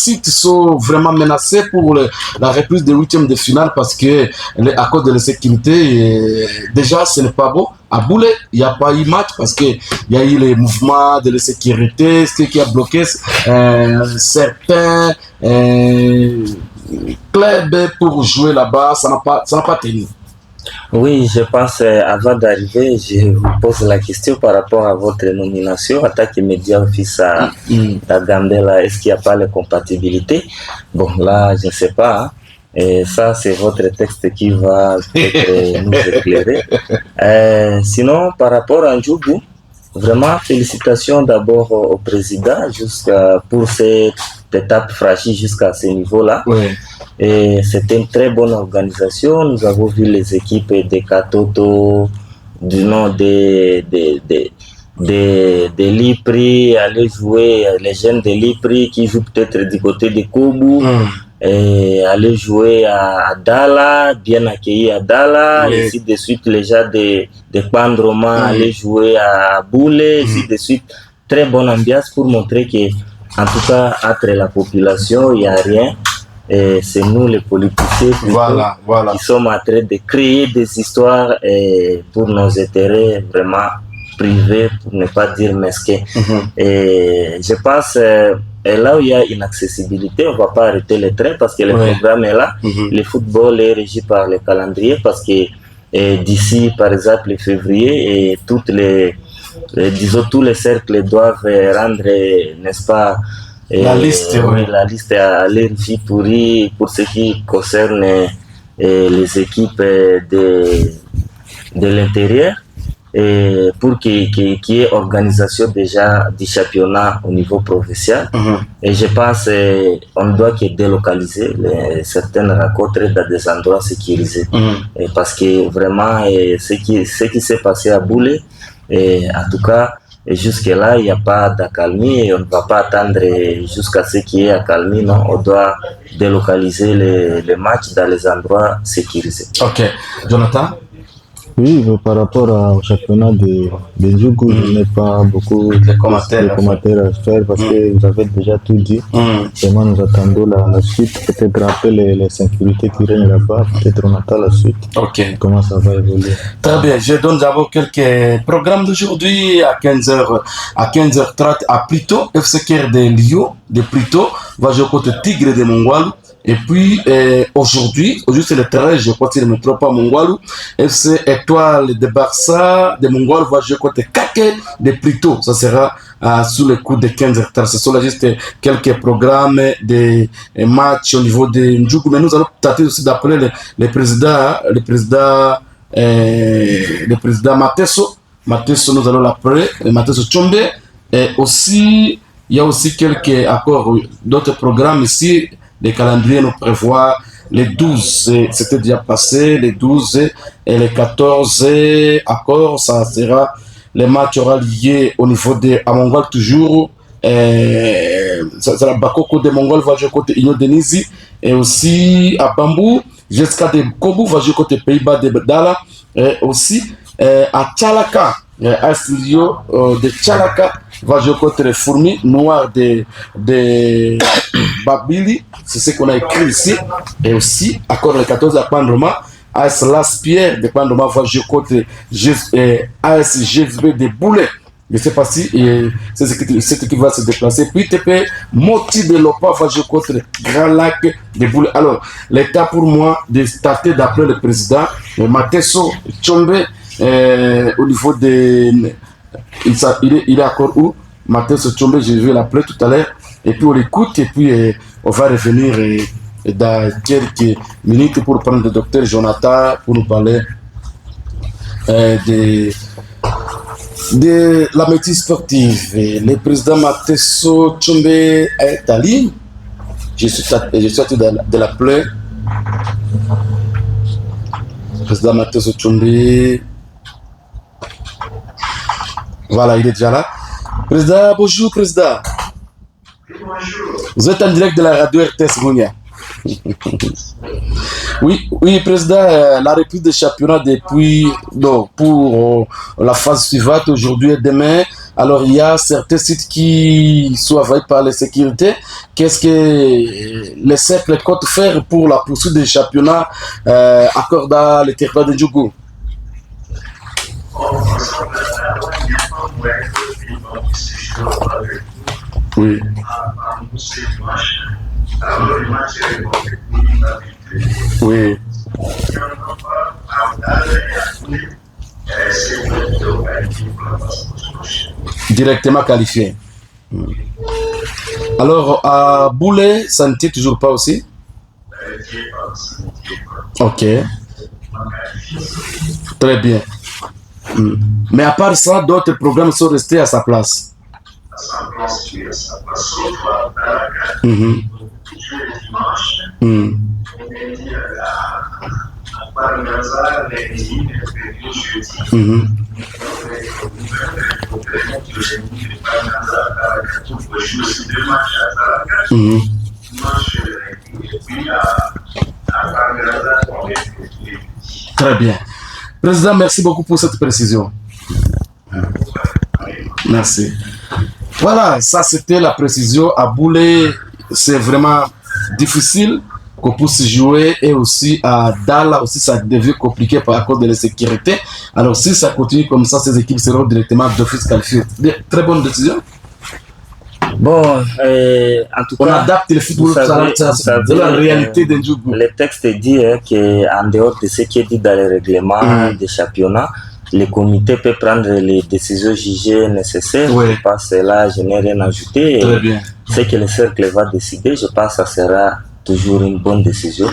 sites sont vraiment menacés pour la reprise des huitièmes de finale parce que à cause de la sécurité, déjà ce n'est pas beau. À Boulet, il n'y a pas eu match parce qu'il y a eu les mouvements de la sécurité, ce qui a bloqué certains clubs pour jouer là-bas, ça n'a pas tenu. Oui, je pense, avant d'arriver, je vous pose la question par rapport à votre nomination, attaque immédiate office à Gambela. Est-ce qu'il n'y a pas de compatibilité? Bon, là, je ne sais pas. Hein. Et ça, c'est votre texte qui va peut-être nous éclairer. Sinon, par rapport à Ndjougou, vraiment, félicitations d'abord au président pour cette étape franchie jusqu'à ce niveau-là. Oui. Et c'était une très bonne organisation. Nous avons vu les équipes de Katoto, du nom de Lipri, aller jouer, les jeunes de Lipri qui jouent peut-être du côté de Kobu, et aller jouer à Dala, bien accueilli à Dala, oui. Et ainsi de suite, les gens de Pandroma, aller jouer à Boulé, ainsi de suite. Très bonne ambiance pour montrer que, en tout cas, entre la population, il n'y a rien. Et c'est nous les politiciens voilà. qui sommes en train de créer des histoires pour nos intérêts vraiment privés, pour ne pas dire mesquins. Et je pense, là où il y a une accessibilité, on ne va pas arrêter le train parce que le programme est là. Le football est régi par le calendrier parce que d'ici, par exemple, février, et tous les cercles doivent rendre, n'est-ce pas, la liste à l'RFI pour ce qui concerne les équipes de l'intérieur et pour qu'il y ait organisation déjà du championnat au niveau provincial. Et je pense qu'on doit délocaliser certaines rencontres dans des endroits sécurisés. Et parce que vraiment, ce qui s'est passé à Boulé, en tout cas, et jusque-là, il n'y a pas d'accalmie et on ne va pas attendre jusqu'à ce qu'il y ait accalmie, non. On doit délocaliser les matchs dans les endroits sécurisés. Ok. Jonathan? Oui, par rapport au championnat de Ndjougou, je n'ai pas beaucoup de commentaires à faire parce que vous avez déjà tout dit. Vraiment, nous attendons la suite, peut-être après les sécurités qui règnent là-bas, peut-être on attend la suite. Ok. Comment ça va évoluer. Très bien, je donne d'abord quelques programmes d'aujourd'hui à 15h30 à Plito, FC Caire de Lyon, de Plito, va jouer contre Tigre de Mongwalu. Et puis aujourd'hui c'est le 13, je crois que je ne me trompe pas, Mongwalu, FC Étoile de Barça de Mongwalu va jouer contre Kake de Plito. Ça sera sous le coup de 15h30. Ce sont là juste quelques programmes de matchs au niveau de Ndjougou. Mais nous allons tenter aussi d'appeler le président Matesso. Matesso, nous allons l'appeler, Matesso Tchombe. Et aussi, il y a aussi quelques accords, d'autres programmes ici. Les calendriers nous prévoient les 12, c'était déjà passé, les 12 et les 14 accords, ça sera, les matchs aura lié au niveau de Mongol toujours, ça sera Bakoko de Mongol va jouer côté Union Denisi, et aussi à Bambou, jusqu'à de Kobu va jouer côté Pays-Bas de Dala, et aussi à Tchalaka, à studio de Tchalaka va jouer contre les fourmis noires de Babili, c'est ce qu'on a écrit ici, et aussi accord le 14 à Pandroma, AS Las Pierre de Pandroma va jouer contre AS GSB de Boulet. Je ne sais pas si c'est ce qui va se déplacer. Puis TP Moti de Lopa va jouer contre Grand Lac de Boulet. Alors, l'état pour moi de starter d'après le président Matesso Tchombe au niveau de... Il est encore où? Matesso Tchombe, je vais l'appeler tout à l'heure. Et puis on l'écoute et puis on va revenir dans quelques minutes pour prendre le docteur Jonathan pour nous parler de la médecine sportive. Le président Matesso Tchombe est en ligne. Je suis de l'appeler. Président Matesso Tchombe. Voilà, il est déjà là. Président, bonjour président. Bonjour. Vous êtes en direct de la radio RTS Mounia. Oui, président, la reprise des championnats depuis, donc, pour la phase suivante, aujourd'hui et demain. Alors, il y a certains sites qui sont envahis par les sécurités. Qu'est-ce que les cercles comptent faire pour la poursuite des championnats accordés à le territoire de Djougou? Oui. Oui. Directement qualifié. Alors, à Boulet, ça ne tient toujours pas aussi? Ok. Très bien. Mais à part ça, d'autres programmes sont restés à sa place. Mhm. Mhm. Mhm. Mhm. Très bien. Président, merci beaucoup pour cette précision. Merci. Voilà, ça c'était la précision. À Boulet, c'est vraiment difficile qu'on puisse jouer, et aussi à Dala aussi ça devient compliqué par cause de l'insécurité. Alors si ça continue comme ça, ces équipes seront directement d'office qualifiées. Très bonne décision. Bon, en tout cas, on adapte le football de la réalité de Djougou. Le texte dit qu'en dehors de ce qui est dit dans les règlements des championnats, le comité peut prendre les décisions jugées nécessaires. Oui. Je pense que là, je n'ai rien ajouté. Très bien. Ce que le cercle va décider, je pense que ça sera toujours une bonne décision.